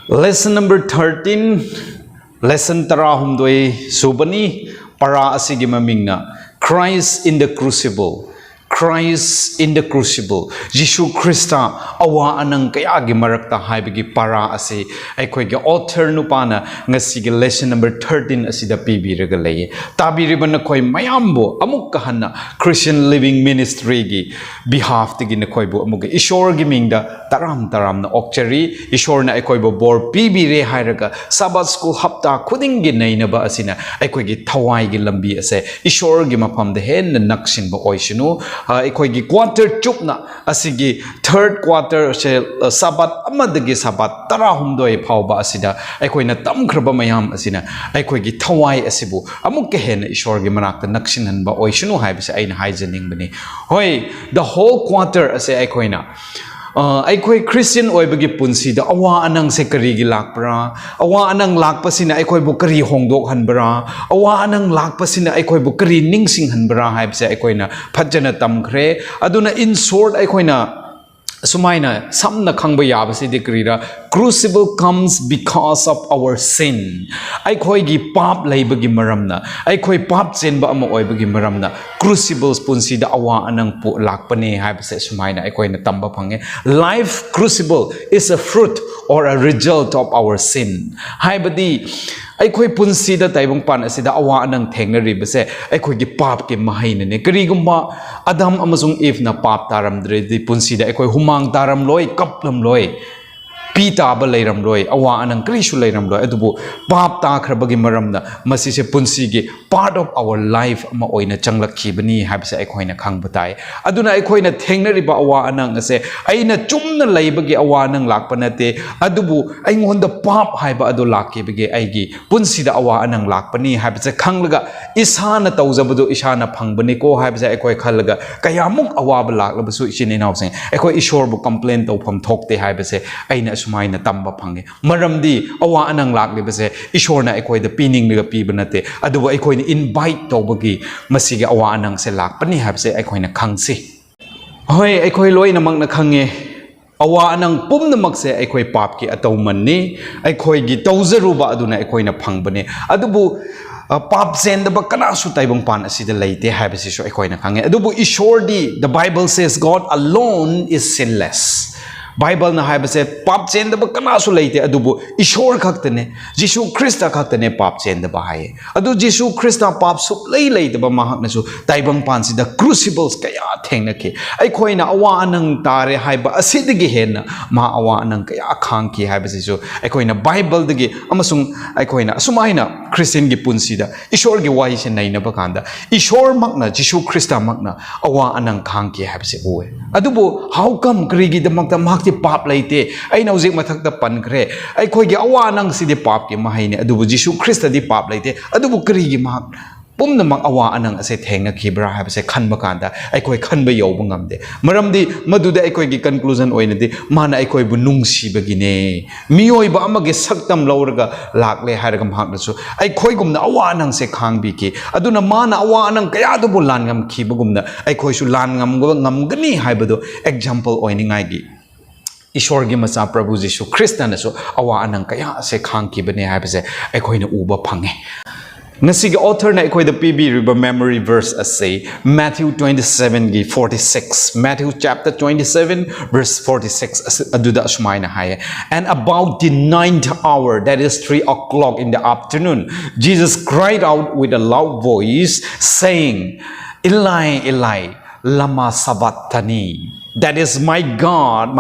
Lesson number 13, lesson tarahumdoi subani para asigi mamingna Christ in the crucible. Christ in the crucible. Jishu Krista awa anang kaya gi marakta haibagi para ase aikoi gi author nupana ngasigi lesson number 13 asida pibiraga leye. Tabiriban na koi mayambo amuk kahanna Christian Living Ministry gi behalf tigi na koi bo amuk ishor gi mingda taram na okchari ishor na aikoi bo bor pibire hairaga Sabbath school hapta khuding gi naina ba asina aikoi gi thawai gi lambi ase ishor gi mafam de hen na naksin ba oishinu aikoigi quarter chupna asigi third quarter se Sabbath amadagi Sabbath tarahumdoi phauba asida aikoina tamkhraba mayam asina aikoigi thawai asibu amuk hen ishorgi manakta naksin hanba oishunu haibase aina haijaning bani hoi the whole quarter ase aikoina aikoi Christian oibagi punsi da awa anang se karigi lakpra awa anang lakpasina aikoi bu kari hongdok hanbra awa anang lakpasina aikoi bu kari ningsing hanbra haibse aikoina phajana tamkhre aduna in short aikoina sumaina samna khangba yabase dekrira crucible comes because of our sin aikoi gi pap leibagi maramna aikoi pap chenba ama oibagi maramna crucibles punsi da awa anang pu lakpane haibse sumaina aikoi na tamba phange life crucible is a fruit or a result of our sin haibadi aikoi punsi da taibong pan asida awa anang thengna ribase aikoi gi pap ke mahaina ne karigumba Adam amasung Eve na pap taram dre di punsi da aikoi humang taram loi kaplam loi pita ba leiram loi awa anang krishu leiram loi adubu pap ta khrabagi maramna masi se punsi gi part of our life ama oina changlakhi bani habse aikhoina khangbatai aduna aikhoina thengna riba awa anang ase aina chumna leibagi awa anang lakpanate adubu aingonda pap haiba adu lakki bagi aigi punsi da awa anang lakpani habse khanglaga isana tawjabadu isana phangbani ko habse aikoi khalaga kayamuk awa ba laklabasu isin inauseng aikoi ishor bu complain tawpham thokte habse aina sumaina tamba phange maramdi awa anang laklibase ishorna aikoi da pining liga pibanate adubu aikoi invite tawbagi masigi awa anang se lakpani habse aikoi na khangsi hoi aikoi loina makna khange awa anang pumna makse aikoi pap ki atawmanni aikoi gi tawzaruba aduna aikoi na phangbani adubu pap sendaba kanasu taibong pan asida leite habse so aikoi na khange adubu ishordi the Bible says God alone is sinless Bible na haibase pap chendaba kanasu leite adubu ishor khaktane Jisu Krista khaktane pap chendaba haye adu Jisu Krista pap sup lei leitaba mahak nasu taibang pansi da crucibles kaya thengna ke ai khoina awa anang tare haiba asidigi henna ma awa anang kaya khangki haibase so ai khoina Bible dagi amasung ai khoina sumaina Christian gi punsi da ishor gi wai se naina ba kanda ishor makna Jisu Krista makna awa anang khangki haibase oe adubu how come krigi da makta pap leite ai nauzik mathak da pankre ai khoi gi awa nang si de pap ki mahaine adubu Jisu Krista di pap leite adubu kri gi mak pumna mak awa anang ase thengna khibra habse khanba kanda ai khoi khanba yob ngamde maramdi maduda ai khoi gi conclusion oina di mana ai khoi bu nungsi bagine miyoi ba amage saktam lawraga lakle haraga mak nasu ai khoi gumna awa anang se khangbi ki aduna mana awa anang kaya du bu lan ngam khibagumna ai khoi su lan ngamgani haibado example oiningai gi Ishor gi macha Prabhu Jisu Krista nasu awa anang kaya se khangki bane haibase aikhoina uba phange ngasi gi author na aikoi da pb riba memory verse say Matthew 27 gi 46 Matthew chapter 27 verse 46 aduda asmaina haye and about the 9th hour that is 3 o'clock in the afternoon Jesus cried out with a loud voice saying Eli Eli lama sabachthani that is my God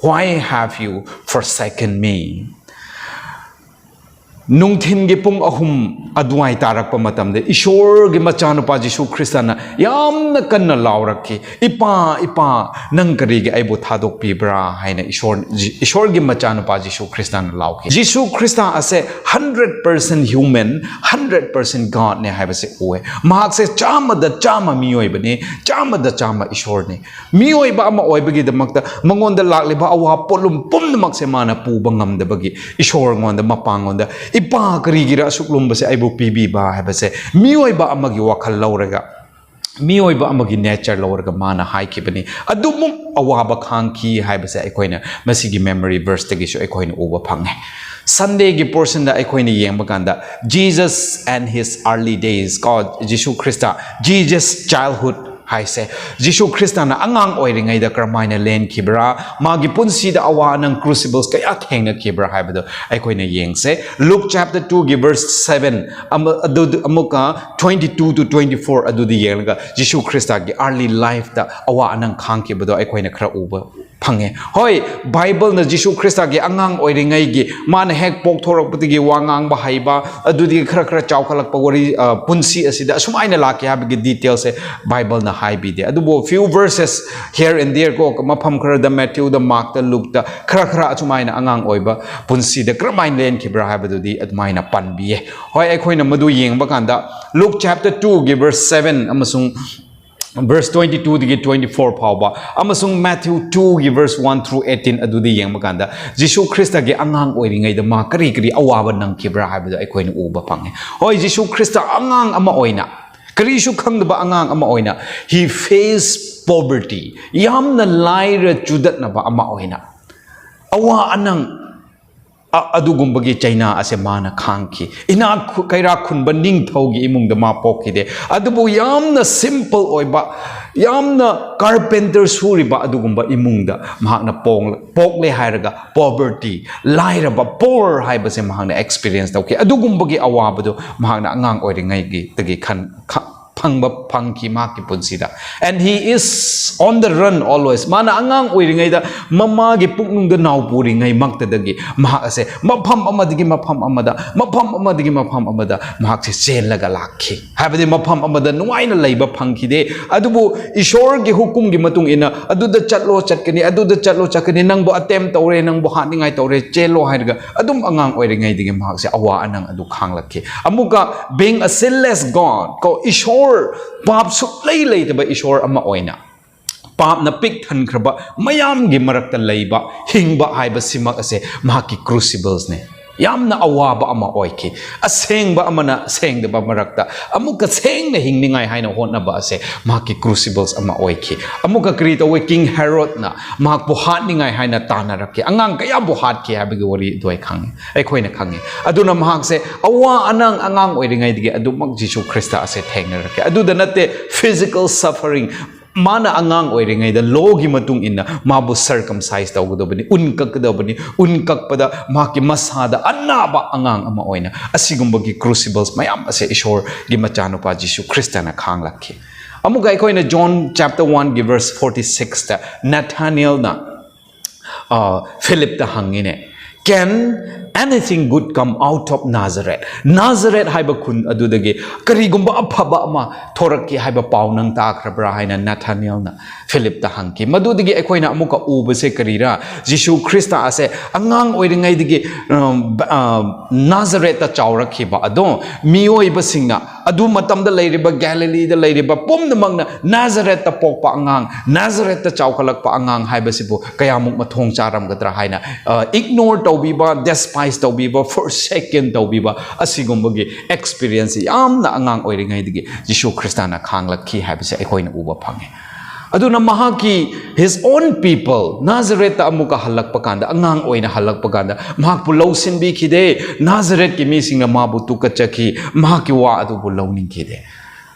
why have you forsaken me Nungthin gi pung ahum aduai tarakpa matamde ishor gi machanupa Jisu Kristana yamna kanna lawrakki ipa nang kari gi aibu thadok pibra haina ishor gi machanupa Jisu Kristana lawki Jisu Krista ase 100% human 100% God ne haibase oe mahak se chama miyoi bane chama ishor ne miyoi ba ama oi bagi damakta mangonda lakle ba awa polum pumna makse mana pu bangam da bagi ishor ngonda mapangonda ipa karigira suklum base aibu pibi ba habase mioi ba amagi wakal lauraga miyoiba amagi nature lawrga mana haikibani adumuk awaba khangki haibase aikoina masigi memory verse tagi shu aikoina uba phange Sunday gi portion da aikoina yengba kanda Jesus and his early days God Jesus Christa Jesus childhood haise Jesus Christa na angang oiringai da karmaina len kibra magi punsi da awa nang crucibles kaya thengna kibra haibado aikoina yengse Luke chapter 2 gi verse 7 amuka 22 to 24 adu di yenga Jesus Christa gi early life da awa anang khang kibado aikoina khra uba phange hoi Bible na Jesus Christa gi angang oiringai gi man hek pok thorak putigi wangang ba haiba adu di khra khra chawkhalak pawari punsi asida sumaina lakya habigi details Bible na high be there. Adubo few verses here and there ko mapam khara da Matthew da Mark da Luke da khara khara achumaina angang oiba punsi da kramain len kibra habadu di atmaina panbiye hoi aikhoina madu yengba kanda Luke chapter 2 gi verse 7 amasung verse 22 to 24 pawba amasung Matthew 2 gi verse 1 through 18 adudi yengba kanda Jesus Christa gi angang oiringai da ma kari kari awawa nang kibra habadu aikhoina uba phange hoi Jesus Christa angang ama oina Karishu khangdaba angang ama oina he faced poverty yamna laira chudatna ba ama oina awa anang adugumbagi China ase mana khangki ina kaira khunba ningthaugi imungda ma pokide adubu yamna simple oiba yamna carpenter suriba adugumba imungda mahakna pokle hairaga poverty laira ba poor haibase mahakna experience tawki adugumbagi awabado mahakna angang oiringai gi tagi khan phangba phangki maki punsida and he is on the run always mana angang oiringai da mama gi puknung da naw puringai makta dagi mahak ase mafam amadigi mafam amada mahak se chenlaga lakhi habadi mafam amada nuaina leiba phangki de adubu ishor gi hukum gi matung ina aduda chatlo chatkani aduda chatlo chakani nangbo attempt tawre nangbo haningai tawre chelo hairga adum angang oiringai digi mahak se awa anang adu khanglakhi amuka being a sinless God ko ishor Pap suklay lay ba ishor ama oina Pap na pik than kraba mayam gi marakta layba hingba haiba simak ase mahaki crucibles ne yam na awaba ama oiki aseng ba amana seng de ba marakta amuka seng na hingningai haina honna ba ase mahaki crucibles ama oiki amuka krita we King Herod na mahak buhat ningai haina tanarakki angang kaya buhat ki habigi wari doi khang ai khoina khangi aduna mahak se awa anang angang oiringai dige adumak Jesus Christa ase thengnarakki aduda natte physical suffering mana angang oiringai da logi matung inna mabu circumcise tawgudobani unkakdobani unkakpada maki masada annaba angang ama oina asigumbagi crucibles mayam ase ishor gi machano pa Jesus Christa na khanglakhi amuga ikoina John chapter 1 gi verse 46 ta Nathaniel na Philip ta hangine can anything good come out of Nazareth Nazareth haiba kun adudagi karigumba aphaba ama thorakki haiba paunang ta khrabra haina Nathaniel na Philip ta hangki madudagi ekoina amuka ubase karira Jesus Christa ase angang oiringai digi Nazareth ta chaurakhi ba ado mioi basingna adu matamda leiriba Galilee da leiriba pomnamangna Nazareth ta pokpa angang Nazareth ta chaukalak pa angang haibasibu kayamuk mathong charam gadra haina ignore tawbiba despise tawbiba forsaken tawbiba asigumbagi experience yamna angang oiringai digi Jesus Christa na khanglakhi haibase ekoina uba phange aduna mahaki his own people Nazareth ta amuka halakpa kanda angang oina halakpa kanda mahak pulau sinbi khide Nazareth ki mising na mabu tukachaki mahaki wa adu pulau ning khide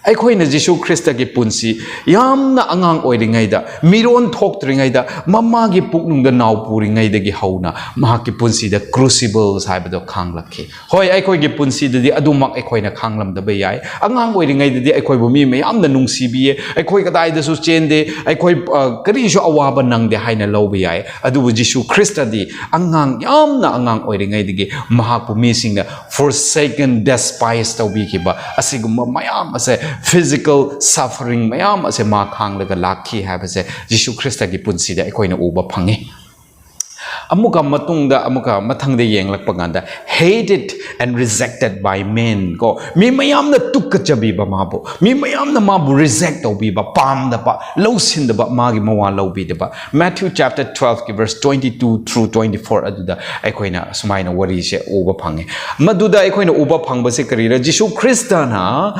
aikoina Jesus Christa ki punsi yamna angang oiringai da miron thoktringai da mama gi puknung da naw puringai da gi hauna mahaki punsi da crucibles haibado khanglakhi hoi aikoi gi punsi da di adumak aikoina khanglam da bayai angang oiringai da di aikoi bu mi mayamna nungsibiye aikoi kadai da su chende aikoi kari shu awaba nang de haina lobi yai adu Jesus Christa di angang yamna angang oiringai digi mahak pu mi singna forsaken despised tawbi ki ba asigum mayam ase physical suffering mayam ase ma khanglaga lakhi habase Jesus Christa gi punsi da ekoina uba phange amuka matungda amuka mathangde yenglakpa ganda hated and rejected by men ko mi mayam na tukkachabi ba mabu mi mayam na mabu reject obi ba pam da ba losin da ba magi mawa lobi da ba Matthew chapter 12 ki verse 22 through 24 aduda ekoina sumaina wari se uba phange maduda ekoina uba phangba se karira Jesus Christa na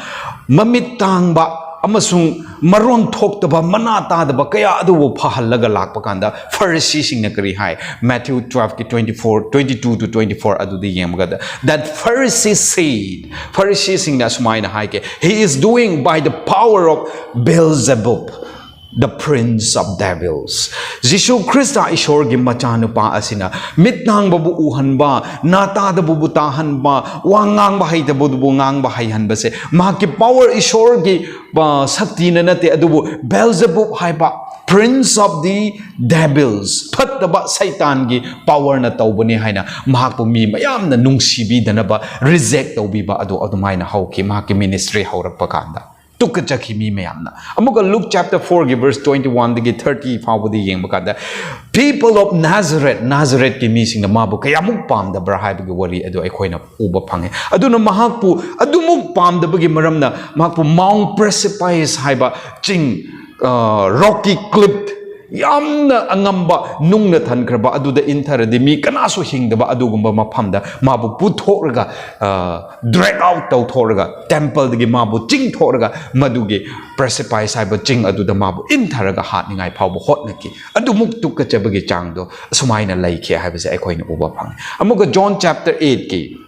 mamitang ba amasung maron thokdaba mana tadaba kaya adubu phahallaga lakpa kanda Pharisee singna kari hai Matthew 12 ki 24 22 to 24 adudi yemgada that Pharisee said Pharisee singna sumaina hai ke he is doing by the power of Beelzebub, the prince of devils. Jishu Krista ishor gi machanu pa asina mitnang babu uhanba nata da bubu tahanba wangang bahai da bubu ngang bahai hanba se mahaki power ishor gi sakti na nate adubu Beelzebub haiba prince of the devils phat da ba satan gi power na tawbani haina mahakpu mi mayam na nungsibi danaba reject tawbi ba adu adumaina hauki mahaki ministry haurakpa kanda Tukachakimi mayamna. Amuka Luke chapter 4 verse 21 to 30 fawadi yeng bakada. People of Nazareth, Nazareth ki mising na mabu kaya muk pam da brahay bagi wari ado ay koy na uba pange. Ado na mahakpu ado muk pam da bagi maram na mahakpu Mount Precipice haiba ching rocky cliff yamna angamba nungna thankraba aduda intharadi mi kanaso hingdaba adugumba mafamda mabu puthorga drag out tawthorga temple digi mabu ching thorga madugi precipice haiba ching aduda mabu intharaga hatningai phawbu hotnaki adu muktuk ka chabagi changdo sumaina laikhe haibase aikoina uba phang amuga John chapter 8 ki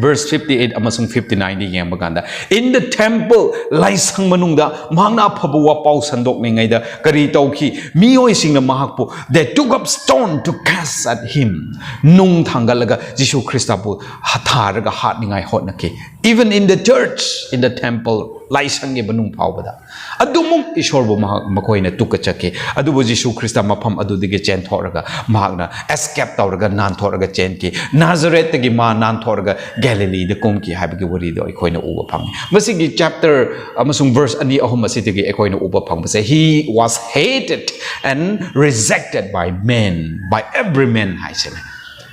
verse 58 amasung 59 di yeng baganda in the temple laisang manungda mangna phabuwa pau sandok ningai da kari tawki miyoi singna mahakpu they took up stone to cast at him nung thangalaga Jisu Krista pu hatharaga hatningai hotnaki even in the church in the temple laisang ge banung phawbada adumuk ishor bu makoina tukachake adubu Jisu Krista mafam adudige chen thoraga mahakna escape tawraga nan thoraga chen ki Nazareth gi ma nan thoraga Galilee the kumki habigi wari do ikoina uba phang masigi chapter amasung verse ani ahum asitigi ikoina uba phang se he was hated and rejected by men by every man haisene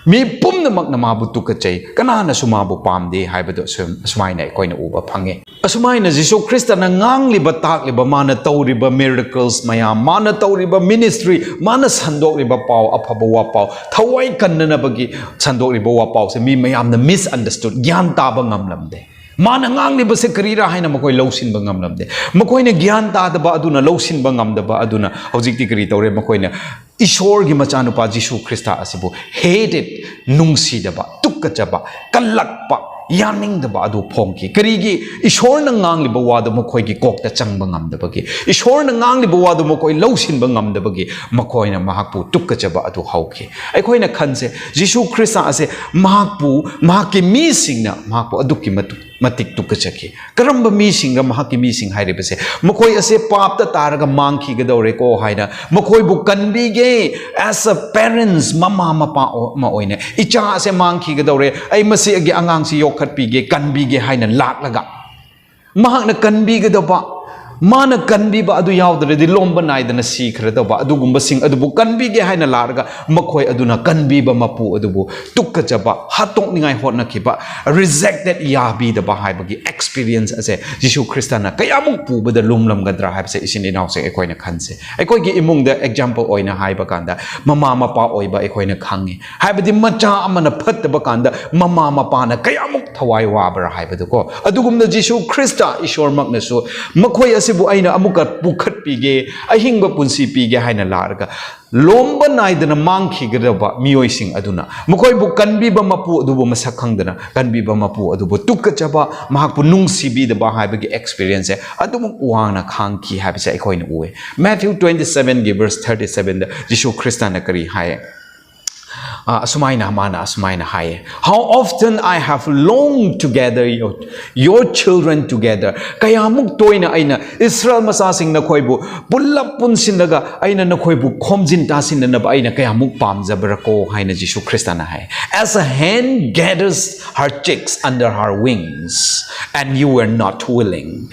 mi pumna makna mabu tukachai kanana sumabu pamde haibado sumaina ikoina uba phange asumaina Jisu Krista na ngangliba takliba mana tawriba miracles maya mana tawriba ministry mana sandokriba paw aphaba wa paw thawai kannana bagi sandokriba wa paw se mi mayam na misunderstood gyan taba ngamlamde mana ngangliba se karira haina makoi lausin ba ngamlamde makoina gyan ta da ba aduna lausin ba ngamda ba aduna hojikti kari tawre makoina Ishor gi machanupa Jisu Krista asibu hated nungsi daba tukkachaba kalakpa yaning daba adu phongki karigi Ishor na ngangli ba wadu makoi gi kokta changba ngamdabagi Ishor na ngangli ba wadu makoi lausin ba ngamdabagi makoi na mahakpu tukkachaba adu hauki aikoi na khanse Jisu Krista ase mahakpu mahaki mi singna mahakpu adukki matik tukkachaki karamba mi singa mahaki mi sing hairibase makoi ase papta taraga mangki gadore ko haina makoi bu kanbi ge as a parents mama mapa ma oine icha ase mangki gadore ai masi agi angang si yokhat pi ge kanbi ge haina laklaga mahak na kanbi gadaba mana kanbi ba adu yaudre di lomba naidana sikhra ba adu gumba sing adu bu kanbi ge haina larga makhoi aduna kanbi ba mapu adu bu tukka jaba hatok ningai hotna khiba rejected yabi da ba haibagi experience ase Jisu Krista na kayamuk pu ba da lumlam gadra haib se isin inaw se ekoi na khanse ekoi gi imung da example oina haiba kanda mama mapa oiba ekoi na khangi haibadi macha amana phat ba kanda mama mapa na kayamuk thawai wa ba haibadu ko adu gumna Jisu Krista ishor mak na so makhoi bu aina amuka pukhat pige ahingba punsi pige haina larga lomba naidana mangki gadaba miyoi sing aduna mukoi bu kanbi ba mapu adubu masak khangdana kanbi ba mapu adubu tukkachaba mahakpu nungsi bi da ba haibagi experience adumu uangna khangki habisa ekoina uwe Matthew 27 gi verse 37 da Jisu Krista na kari haye Asmaina haye. How often I have longed to gather your children together. Kaya muk toina aina Israel masasing na koibu pullap punsinaga aina na koibu komjin tasin na ba aina kaya muk pamjabra ko haina Jisu Krista na haye. As a hen gathers her chicks under her wings, and you were not willing.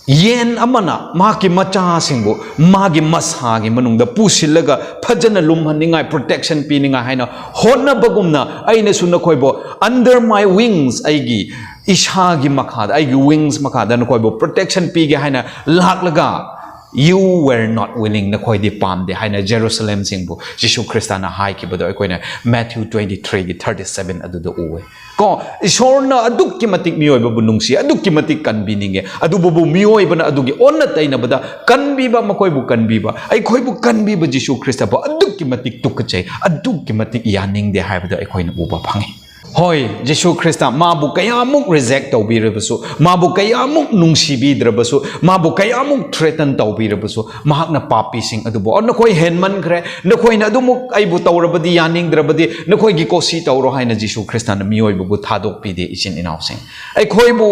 Yen amana maki macha singbu magi mashagi manungda pusilaga phajana lumhaningai protection pininga haina honna bagumna aina sunna khoibo under my wings aigi ishagi makhada aigi wings makhada na khoibo protection pige haina laklaga you were not willing na khoi di pam de haina Jerusalem singbu Jisu Krista na hai ki bodo koina Matthew 23:37 adu do uwe ko ishorna adukki matik miyoy babu nungsi adukki matik kanbininge adubu miyoy bana adugi onna taina bada kanbiba makoi bu kanbiba ai khoi bu kanbiba Jisu Krista ba adukki matik tukachai adukki matik yaning de haibada ai khoi na uba phangi hoi Jisu Krista mabu kayamuk reject tawbirabasu mabu kayamuk nungsibidirabasu mabu kayamuk threaten tawbirabasu mahakna papi sing adubo on nakoi henman kre nakoi na adumuk aibu tawrabadi yaning drabadi nakoi gi kosi tawro haina Jisu Krista na miyoy bu thadok pide isin inausing ai khoi bu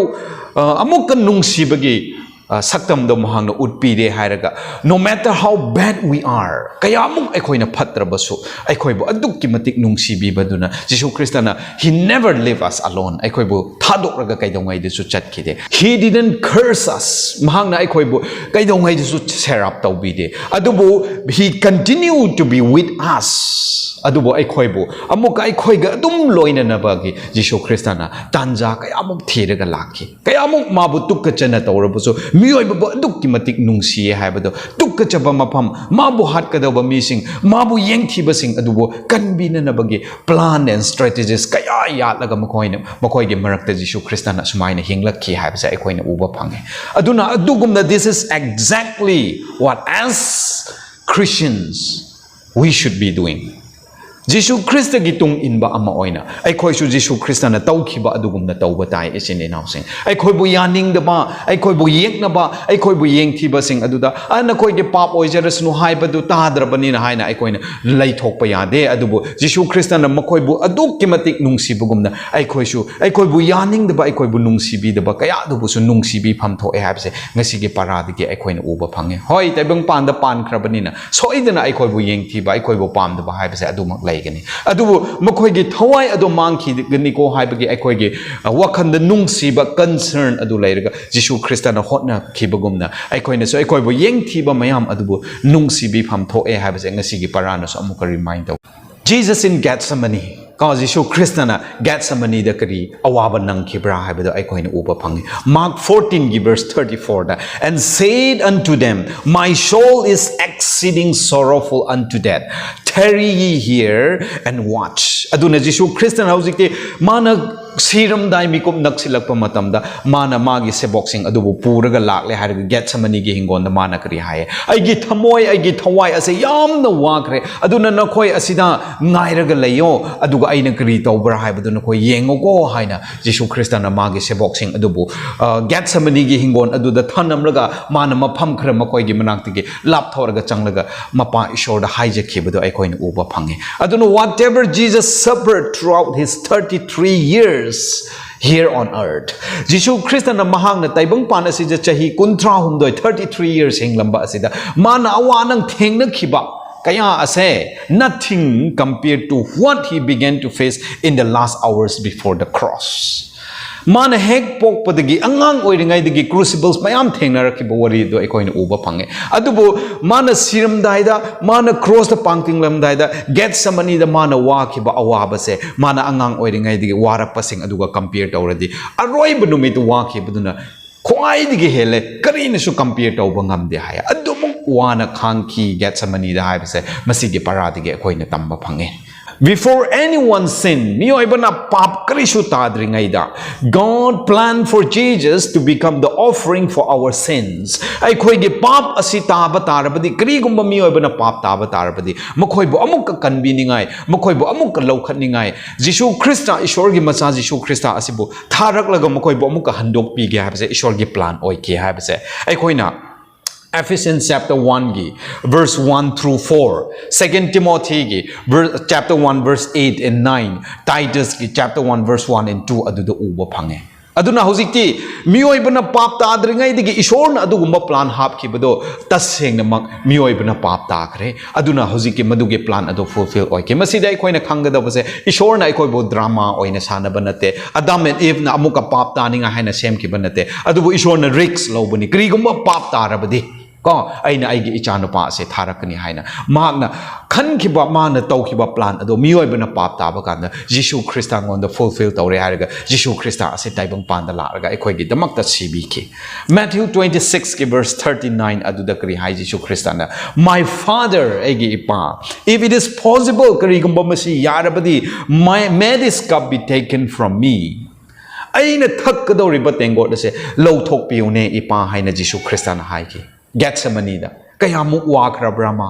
amuk nungsibagi saktam do mahang utpi de hairaga no matter how bad we are kayamuk aikhoina phatrabasu aikhoi bu adukki matik nungsibi baduna Jisu Krista na he never leave us alone aikhoi bu thadokraga kaidongai de su chatkide he didn't curse us mahang na aikhoi bu kaidongai de su serap tawbi de adubu he continued to be with us adubo aikhoi bu amuka aikhoi ga adum loina na bagi Jisu Krista na tanja kayamuk thiraga lakhi kayamuk mabu tukka chana tawrabasu miyoy babu adukki matik nungsi haibado tukka chaba mafam mabu hat kadaba mising mabu yengthiba sing adubo kanbina na bagi plan and strategies kaya yatlaga makoi ge marakta Jisu Krista na sumaina hinglakhi haibase aikoina uba phange aduna adugumna this is exactly what as Christians we should be doing Jisu Krista gi tung inba ama oina ai khoi su Jisu Krista na tawkhiba adugum na tawba tai isin inausing ai khoi bu yaning da ba ai khoi bu yek na ba ai khoi bu yeng thiba sing aduda ana khoi ge pap oijarasnu haibadu tadrabani na haina ai khoi na lai thokpa yade adubu Jisu Krista na makhoi bu aduk ki matik nungsi bugum na ai khoi bu yaning da ba ai khoi bu nungsi bi da ba kaya adubu su nungsi bi pham tho e habse ngasi ge paradi ge ai khoi na uba phange hoi taibang pan da pan khrabani na soidana ai khoi bu yeng thiba ai khoi bu pam da ba habse adumak lai adubu makhoigi thawai adu mangki gani ko haibagi aikhoigi wakhanda nungsiba concern adu lairaga Jisu Krista na hotna khibagumna aikhoina so aikhoibo yengthiba mayam adubu nungsibi pham thoe haibase ngasi gi parana so amuka remind taw Jesus in Gethsemane cause Jisu Krista na Gethsemane da kari awaba nang khibra haibado aikhoina uba phangi Mark 14 gi verse 34 da and said unto them my soul is exceeding sorrowful unto death tarry ye here and watch aduna Jisu Krista na hojikte mana siram dai mikum naksilakpa matamda mana magi seboxing adubu puraga lakle haraga Gethsemane gi hingon da mana kari haye aigi thamoi aigi thawai ase yamna wakre aduna nakhoi asida ngairaga layo aduga aina kari tawbra haibadu nakhoi yengo ko haina Jisu Krista na magi seboxing adubu Gethsemane gi hingon aduda thanamraga mana mafam khra makoi gi manakti gi lap thoraga changlaga mapa ishor da haije khibadu ai koina uba phange aduna whatever Jesus suffered throughout his 33 years here on earth Jisu Krista na mahang na taibang pan asida chahi kuntra humdoi 33 years hinglamba asida mana awanang thengna khiba kaya ase nothing compared to what he began to face in the last hours before the cross mana hek pok padagi angang oiringai dagi crucibles mayam thengna rakhiba wari do ekoina uba phange adubu mana siram daida mana cross the pangking lam daida Gethsemane da mana wakhiba awaba se mana angang oiringai dagi warakpa sing aduga compare tawradi aroi bunumi to wakhibaduna khwai digi hele karina su compare tawba ngamde haya adumuk wana khangki Gethsemane da haibase masigi paradige ekoina tamba phange Before anyone sinned, miyoibana pap karishu tadringaida. God planned for Jesus to become the offering for our sins. Ai khoige pap asi taba tarabadi karigumba miyoibana pap taba tarabadi makhoibu amuk kanbiningai makhoibu amuk laukhatningai Jisu Krista ishor gi macha Jisu Krista asibu tharaklaga makhoibu amuk handok pi ge habse ishor gi plan oi ke habse ai khoina Ephesians chapter 1 gi verse 1 through 4 2 Timothy gi chapter 1 verse 8 and 9 Titus gi chapter 1 verse 1 and 2 aduda uba phange aduna hojikti miyoibana pap tadringai digi ishorna adugumba plan hapkhibado tasengna mak miyoibana pap takre aduna hojikki maduge plan ado fulfill oike masida khoina khangadabase ishorna aikoi bo drama oina sanaba nate Adam and Eve na amuka pap taninga haina semkhiba nate adubu ishorna risks lobani krigumba pap tarabadi ก็ไอ้น่ะไอ้กิจานุปาเสธารักนี่ให้นะมากนะขันคิดว่ามานะโตคิดว่า plan อดูมีไว้บนปาบตาบกันนะยิชูคริสต์งอน the fulfill ตัวเรื่องอะไรก็ยิชูคริสต์เสได้บังปานตลาดก็ไอ้คอยกิดมักตัดชีบีคี Matthew 26 ki verse 39 อดูดักรีให้ยิชูคริสต์นะ My Father ไอ้กิปา if it is possible กรีกุมบมสียาระบดี may this cup be taken from meไอ้น่ะทักก็โดริบเตงกอดเสโลทกปิวเนอีปาให้นะยิชูคริสต์นะให้กีGethsemane da kaya mu wa khra brahma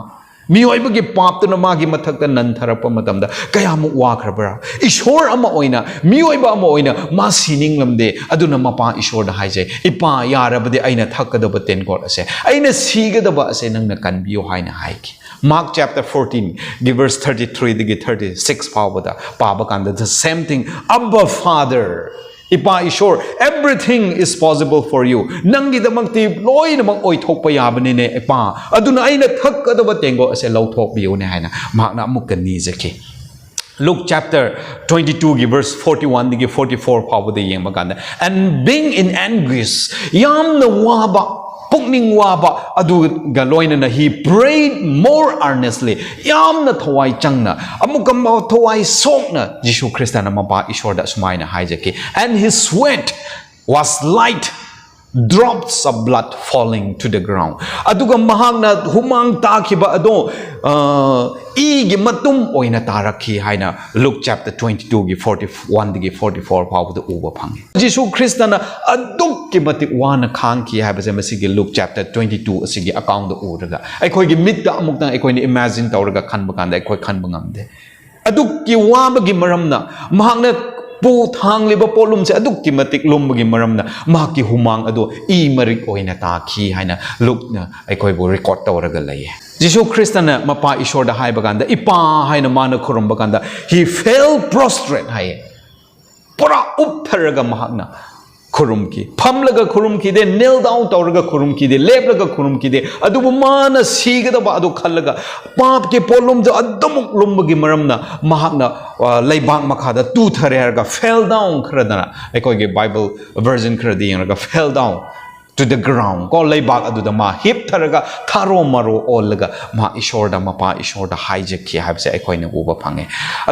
mi oi bagi pap tu na ma gi mathak ta nan tharap matam da kaya mu wa khra bra ishor ama oina mi oi ba ama oina ma sining lamde aduna mapa ishor da hai jai ipa ya rabade aina thak da ba ten god ase aina si ga da ba ase nang na kan bio hai na hai ki Mark chapter 14 verse 33 digi 36 power da pa ba kan the same thing Abba Father Ipa ishor everything is possible for you nangi damang ti loi namang oi thok pa yabani ne ipa aduna aina thak adaba tengo ase lo thok biu ne haina makna amuk kan ni zaki Luke chapter 22 verse 41 digi 44 power de yeng maganda and being in anguish yam na waba pukning waba adu galoina na he prayed more earnestly yam na thawai changna amukam thawai sokna Jisu Christa na mapa ishor da sumaina haijaki and his sweat was light drops of blood falling to the ground aduga mahagna humang takiba ado igi matum oina tarakhi haina Luke chapter 22 gi 41 gi 44 power the uba phangi Jisu Christa na aduk ki mati wana khang ki ha base masigi Luke chapter 22 asigi account the uraga ai khoi gi mit da amuk na ai khoi ni imagine tawraga khan bakanda ai khoi khan bangamde aduk ki wa bagi maramna mahagna pu thang liba polum se aduk ki matik lum bagi maramna ma ki humang ado I marik oina ta khi haina Luke na ai khoi bo record tawraga laye Jisu Christa na mapa ishor da hai baganda ipa haina mana khurum baganda he fell prostrate hai pura uptharaga mahagna khurum ki phamlaga khurum ki de kneel down tawraga khurum ki de leplaga khurum ki de adubu mana sigada ba adu khallaga pap ke polum jo adamuk lumbagi maramna mahagna laibang makhada tu thare harga fell down khradana ekoi ge Bible version khradi harga fell down to the ground ko laibak adu da ma hip tharaga tharo maro olaga ma ishor da mapa ishor da hijack ki habse ekoi na uba phange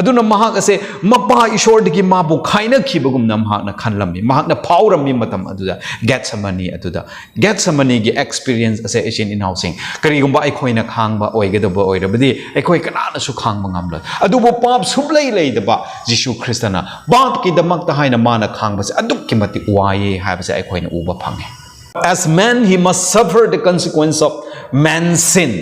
aduna mahak ase mapa ishor de ki ma bu khaina khibagum na mahak na khanlami mahak na phauram mi matam adu da Gethsemane gi experience ase Asian in housing kari gumba ekoi na khang ba oigada ba oirabadi ekoi kana na su khang bangam la adu bo pap sublai lei da ba Jisu Christana bap ki damak ta haina mana khang ba se aduk ki mati waye habse ekoi na uba phange As man, he must suffer the consequence of man's sin.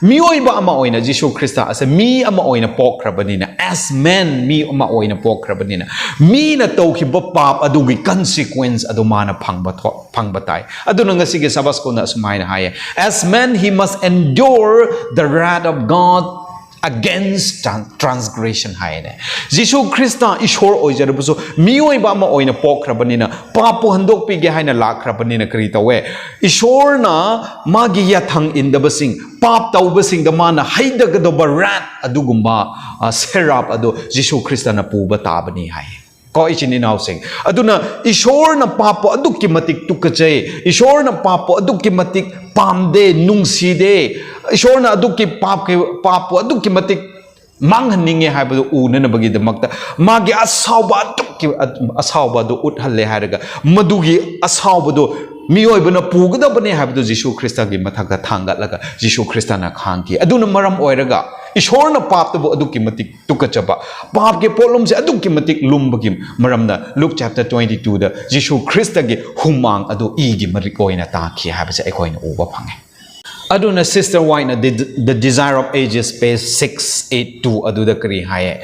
Mioi ba ama oina Jisu Christa as mi ama oina pokrabanina. As man, mi ama oina pokrabanina. Mi na toki ba pap adugi consequence adumana pangbatay. Aduna nga sige sabas ko na sumayin haya. As man, he must endure the wrath of God against transgression haine Jisu Christa ishor oijarabuso mioi ba ma oina pokrabanina papu handok pige haina lakrabanina kritawe ishor na magi yathang indabasing pap taubasing da mana haidagado rat adugumba serap adu Jisu Christa na puba tabani hai ko ichin inausing aduna ishor na papo aduk ki matik tukajay ishor na papo aduk ki matik pamde nungside ishor na aduk ki papo aduk ki matik manghaninge haibadu una na bagi damakta magi asawba aduk ki asawba do uthalle haraga madugi asawba do mioi bana pugada bane haibadu Jisu Christa gi mathaka thangatlaga Jisu Christa na khangki aduna maram oiraga ishor na pap to aduk ki matik tukachaba pap ke polum se aduk ki matik lumbagim maramna Luke chapter 22 da Jisu Christa gi humang adu I gi marikoina ta ki habase ekoina uba phange aduna sister wine the desire of ages page 682 adu da kari haye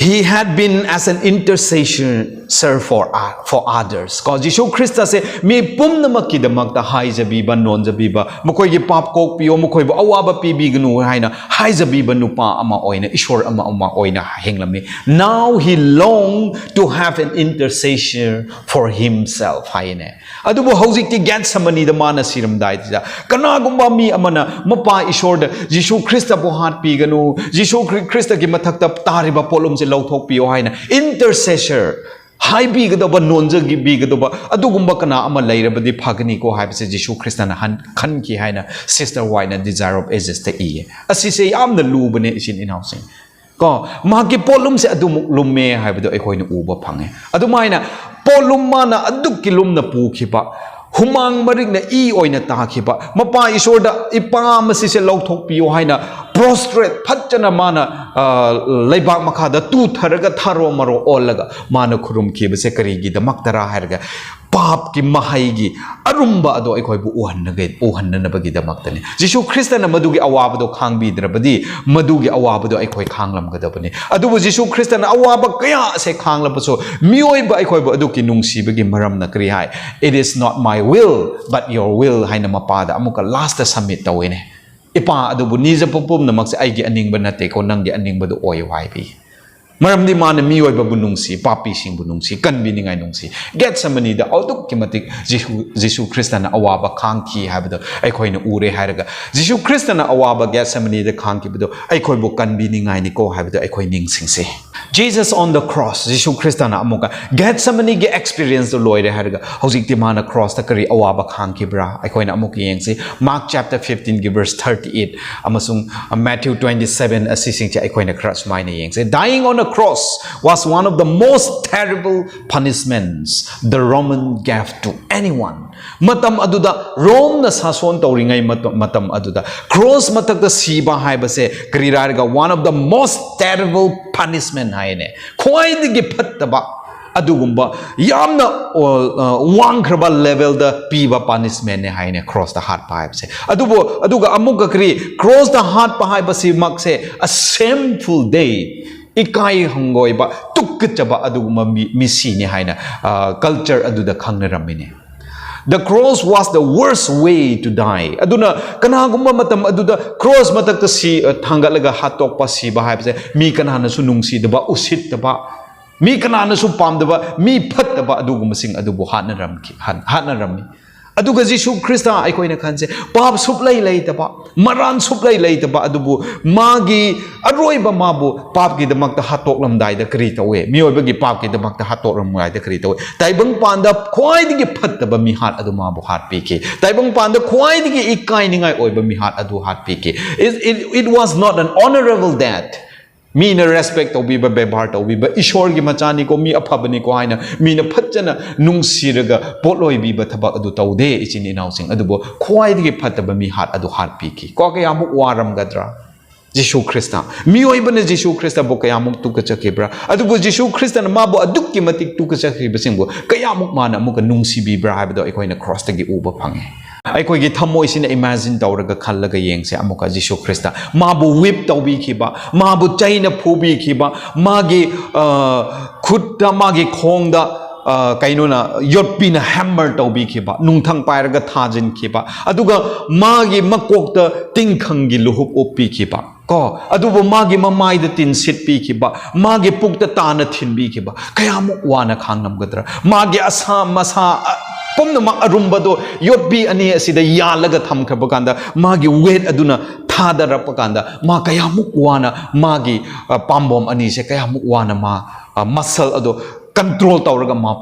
He had been as an intercessor for others. Because Jisu Christa se me pum namak ki damak ta hai jabiba non jabiba mukoi gi pap kok piyo mukoi ba awaba pi bignu haina hai jabiba nupa ama oina ishor ama oina henglami. Now he longed to have an intercessor for himself haine. Adubo hojik ti Gethsemane da mana siram dai ja kana gumba mi amana mapa ishor da Jisu Christa bo hat pi ganu Jisu Christa gi mathak ta tariba polum se lauthok piyo haina intercessor hai bi ga da ba non ja gi bi ga da ba adu gumba kana ama laira ba di phagani ko hai se Jisu Christ na han khan ki hai na sister why na desire of ages te e asi se yam na lu bane isin in housing ko ma ki polum se adu muk lum me hai ba do ai khoi na u ba phange adu mai na polum ma na adu ki lum na pu khi ba humang marik na i oina ta khi ba mapa isor da ipa ma si se lok thok pi hai na prostrate phachana mana laibak makha da tu tharaga tharo maro olaga mana khurum ki base kari gi da maktara harga pap ki mahai gi arumba ado ai khoi bu uhan na bagi da maktani Jisu Christ na madu gi awab do khang bi drabadi madu gi awab do ai khoi khang lam ga da bani adu bu Jisu Christ na awab kaya se khang lam so mioi ba ai khoi bu adu ki nungsi bagi maram na kri hai it is not my will but your will haina mapa da amuka last submit tawene ipa adubu niza popum na makse ai gi aning ba nate ko nang gi aning ba do oi wai bi maram di mana mi oi ba bunungsi papi sing bunungsi kan bi ningai nungsi Gethsemane da autuk ki matik Jisu Christ na awaba khang ki ha ba ai khoi na ure ha raga Jisu Christ na awaba Gethsemane da khang ki ba ai khoi bu kan bi ningai ni ko ha ba ai khoi ning sing se Jesus on the cross Jisu Christ na amuka Gethsemane ge experience do loire ha raga hojik ti mana cross ta kari awaba khang ki bra ai khoi na amuk yeng se Mark chapter 15 gi verse 38 amasung Matthew 27 assising cha ai khoi na cross mai na yeng se dying on a cross was one of the most terrible punishments the Roman gave to anyone. Matam aduda Rome na sason tauringai matam aduda cross matak da siba hai base karirarga one of the most terrible punishment hai ne khoi digi phattaba adugumba yamna wangkraba level da piba punishment ne hai ne cross the heart pa se aduga amuga kri cross the heart pa hai base mak se a shameful day ikai hangoi ba tukchaba aduguma misi ne haina culture aduda khangnaramine the cross was the worst way to die aduna kana gumba matam aduda cross matak ta si thangalaga hatok pa si ba haibse mi kana na su nungsi daba usit daba mi kana na su pam daba mi phat daba aduguma sing adubu hatnaramni aduga Jisu Christa ai koina khanse pap suplai lai taba maran suplai lai taba adubu magi aroiba mabu pap gi damak ta hatok lam dai da kri tawe mioi ba gi pap gi damak ta hatok lam ngai da kri tawe taibang panda khoi digi phat taba mi hat adu mabu hat pi ke taibang panda khoi digi ikai ningai oiba mi hat adu hat pi ke it was not an honorable death mi na respect to bi ba bebar to bi ba ishor gi machani ko mi aphabani ko haina mi na phatjana nungsiraga potloi bi ba thabak adu taude ichin inau sing adu bo khwai gi phataba mi hat adu hat pi ki ko ka yamuk waram gadra Jisu Christa mi oi bane Jisu Christa bo ka yamuk tu ka chakebra adu bo Jisu Christa na ma bo aduk ki matik tu ka chakhe basing bo ka yamuk mana mu ka nungsi bi bra ha ba do ai koina cross ta gi uba phange ai koi gi thamoi sin imagine tawraga khallaga yengse amuka Jisu Christa mabu whip tawbi khiba mabu chaina phubi khiba magi khutta magi khongda kainona yotpi na hammer tawbi khiba nungthang pairaga thajin khiba aduga magi makokta tingkhangi luhup oppi khiba ko adubo magi mamai da tin sit pi khiba magi pukta tana thinbi khiba kayamu wana khangnam gadra magi asa masa pumna arumbado yotbi ani asida yalaga thamkhaba kanda magi weight aduna thadarapa kanda ma kayamuk wana magi pambom ani se kayamuk wana ma muscle ado control tawraga ma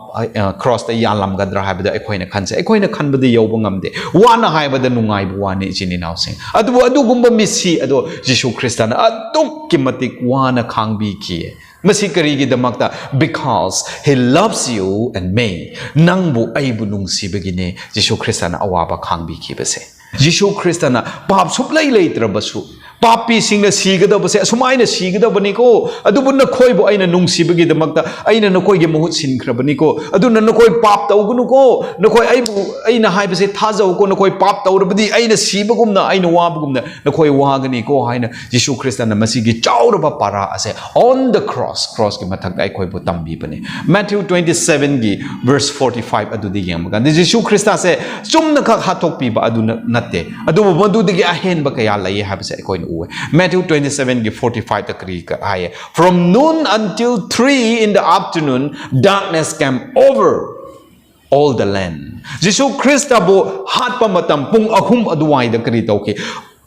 cross ta yalam gadra habida ekoina khanse ekoina khanbadi yobu ngamde wana haibada nungai bu wani chini naw sing adu gumba misi ado Jisu Christana aduk kimatik wana khangbi ki masi karigi damakta because he loves you and me nangbu aibu nungsi begine Jisu Christana awaba khangbi ki base Jisu Christana pap suplai leitrabasu papi singna sigadabase asumaina sigadabani ko adubunna khoibo aina nungsibagi damakta aina nakoi ge mahut sinkrabani ko aduna nakoi pap tawgunu ko nakoi aibu aina haibase thajau ko nakoi pap tawrabadi aina sibagumna aina wabagumna nakoi wagani ko haina Jisu Christana masigi chauraba para ase on the cross ki mathak ai khoi bu tambi bani Matthew 27 gi verse 45 adudi yamaga Jisu Christa se chumna kha hathok pi ba aduna natte adu madu digi ahen ba kaya lai habase ai khoi Matthew 27 45 takri hai from noon until 3 in the afternoon darkness came over all the land Jisu Christ abo hatpa matam pung ahum aduwai da kri tawki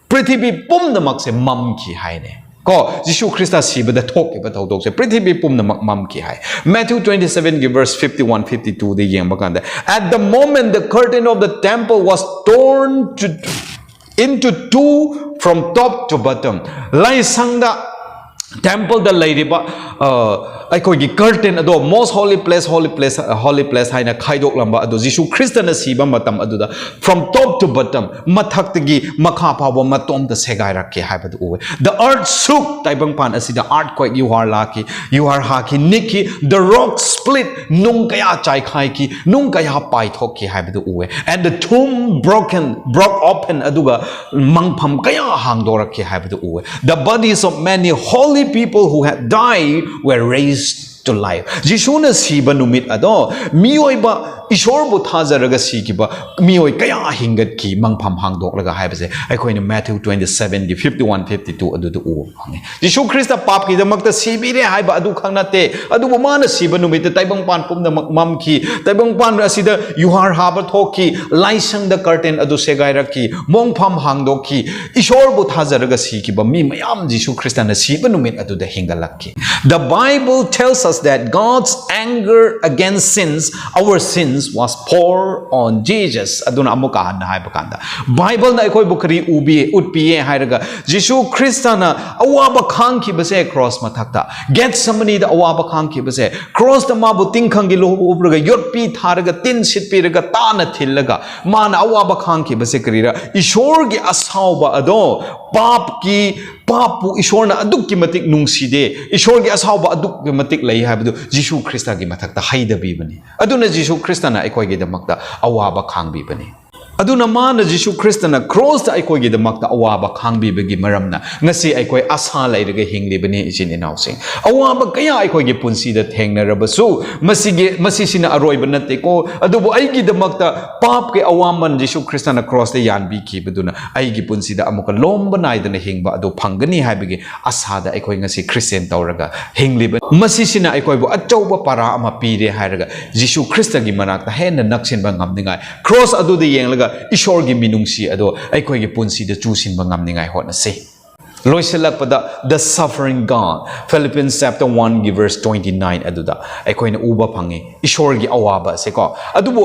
prithvi pum namak se mam ki hai ne ko Jisu Christa siba da thok ba thau dok se prithvi pum na mam ki hai Matthew 27 verse 51 52 de yeng bakanda at the moment the curtain of the temple was torn into two from top to bottom lai sangda temple da lairiba aikogi curtain ado most holy place haina khaidok lamba ado Jisu Christa na siba matam aduda from top to bottom mathak tagi makha pawa matom da segai rakhe haibadu uwe the earth shook taibang pan asida earthquake you are laki you are haki niki the rock split nung kaya chai khai ki nung kaya pai thok ki haibadu uwe and the tomb broke open aduga mangpham kaya hangdo rakhe haibadu uwe the bodies of many holy people who had died were raised to life. Jishuna siba numit ado miyoi ba ishor bu thazaraga sikiba miyoi kaya hingat ki mangpham hangdok laga haibase aikoi na Matthew 27 di 51 52 adu du u hangi Jishu Christa pap ki damakta sibire haiba adu khangnate adu bu mana siba numit taibang pan pum da mam ki taibang pan asida yuhar haba thoki laisang da curtain adu segai rakki mongpham hangdok ki ishor bu thazaraga sikiba mi mayam Jishu Christa na siba numit adu da hingalakki the Bible tells us that God's anger against sins our sins was poured on Jesus aduna amuka hanna haibakanda Bible na ikoi bukari ubi utpiye hairaga Jisu Christa na awaba khangki base cross mathakta Gethsemane da awaba khangki base cross da mabu tingkhangi lo ubraga yotpi tharaga tin sitpi raga tana thillaga mana awaba khangki base karira ishor gi asauba ado papu ishor na aduk ki matik nungside ishor gi asauba aduk ki matik lai habdu Jisu Christa gi mathakta haida bibani aduna Jisu Christa na ikoi gi damakta awaba khangbi bani aduna mana Jisu Christa na cross ta ikoi gi damakta awaba khangbi bagi maramna ngasi ikoi asa lairaga hingli bani ichin inausing awaba kaya ikoi gi punsi da thengna rabasu masisina aroi banate ko adubu ai gi damakta pap ke awaman Jisu Christa na cross de yanbi ki baduna ai gi punsi da amuka lomba naidana hingba adu phangani haibigi asa da ikoi ngasi Christian tawraga hingli masisina ikoi bu achauba para ama pire hairaga Jisu Christa gi manakta hena naksin ba ngamningai cross adu de yenglaga ishor gi minungsi ado aikoi gi punsi da chusin ba ngamningai hotna se loiselakpada the suffering God Philippians chapter 1 verse 29 aduda aikoi na uba phangi ishor gi awaba se ko adubu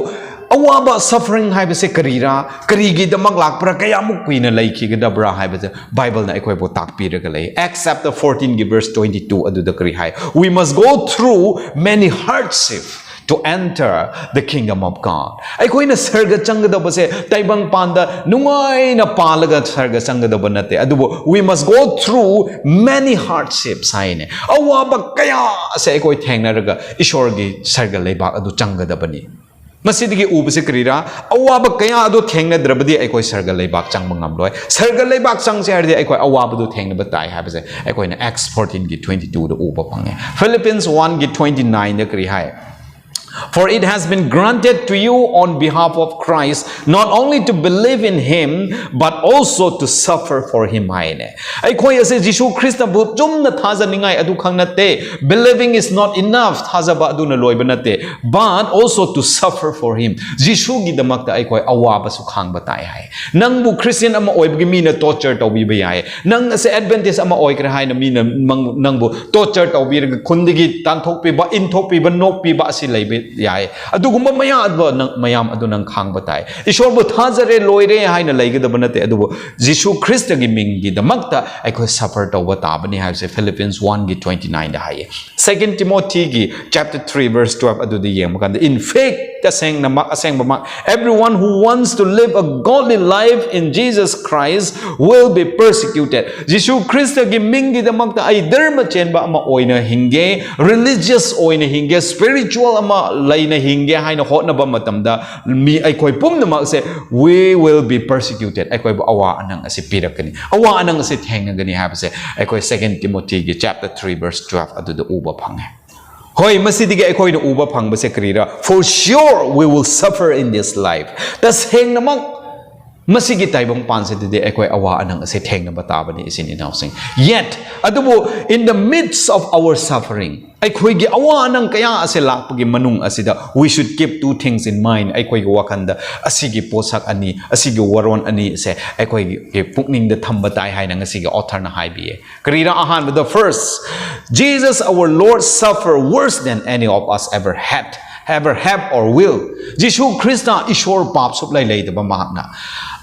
awaba suffering haibase karigi damak lakpra kayamuk kuina laiki gadabra haibase Bible na ikoi bo takpiraga lay Acts chapter 14 verse 22 aduda kari hai we must go through many hardships to enter the kingdom of God. Aikoi na sarga changadaba se taibang panda nungai na palaga sarga changadaba nate adubo we must go through many hardships haine awaba kaya se aikoi thengnaraga ishorgi sarga leibak adu changadaba ni masidigi ubase krira awaba kaya adu thengna drabadi aikoi sarga leibak changba ngamloi sarga leibak changse hardi aikoi awaba du thengna batai habase aikoi na Acts 14 gi 22 da uba pange Philippians 1 gi 29 da kri hai for it has been granted to you on behalf of Christ not only to believe in him but also to suffer for him haine aikoi ase Jisu Christa bu chumna thaja ningai adu khangnate believing is not enough thaja ba adu na loiba nate but also to suffer for him Jisu gi damakta aikoi awaba su khangba tai hai nang bu Christian ama oibgi mina torture tawbi ba yai nang ase Adventist ama oikra haina mina nang bu torture tawbi khundigi tanthokpi ba inthokpi ba nokpi ba asi leibe yai adugumba maya adba mayam adu nang khangba tai ishor bu thajare loire haina leigedaba nate adubu Jisu Christa gi minggi damakta aikoi suffer tawba tabani haise Philippians 1 gi 29 da haye 2 Timothy gi chapter 3 verse 12 adu de yeng makanda in fact aseng bama everyone who wants to live a godly life in Jesus Christ will be persecuted Jisu Christa gi minggi damakta ai dharma chenba ama oina hinge religious oina hinge spiritual ama laina hinge haina hotnaba matamda mi aikoi pumnama se we will be persecuted aikoi awa anang ase pirakani awa anang ase thengnagani habase aikoi 2 Timothy gi chapter 3 verse 12 adu da uba phange hoi masidi ge aikoi na uba phangbase krira for sure we will suffer in this life tas hengnamak Masigi taibong panse today ekoi awa anang ase thengna batabani isin inausing. Yet, adubo in the midst of our suffering, ekoi gi awa anang kaya ase lakpagi manung asida, we should keep two things in mind. Ekoi gi wakanda asigi posak ani, asigi waron ani se ekoi gi pukning de thambatai hai nang asigi author na hai biye. Karira ahan the first, Jesus our Lord suffer worse than any of us ever have or will. Jishu Krista ishor pap sup lai da ba mahakna.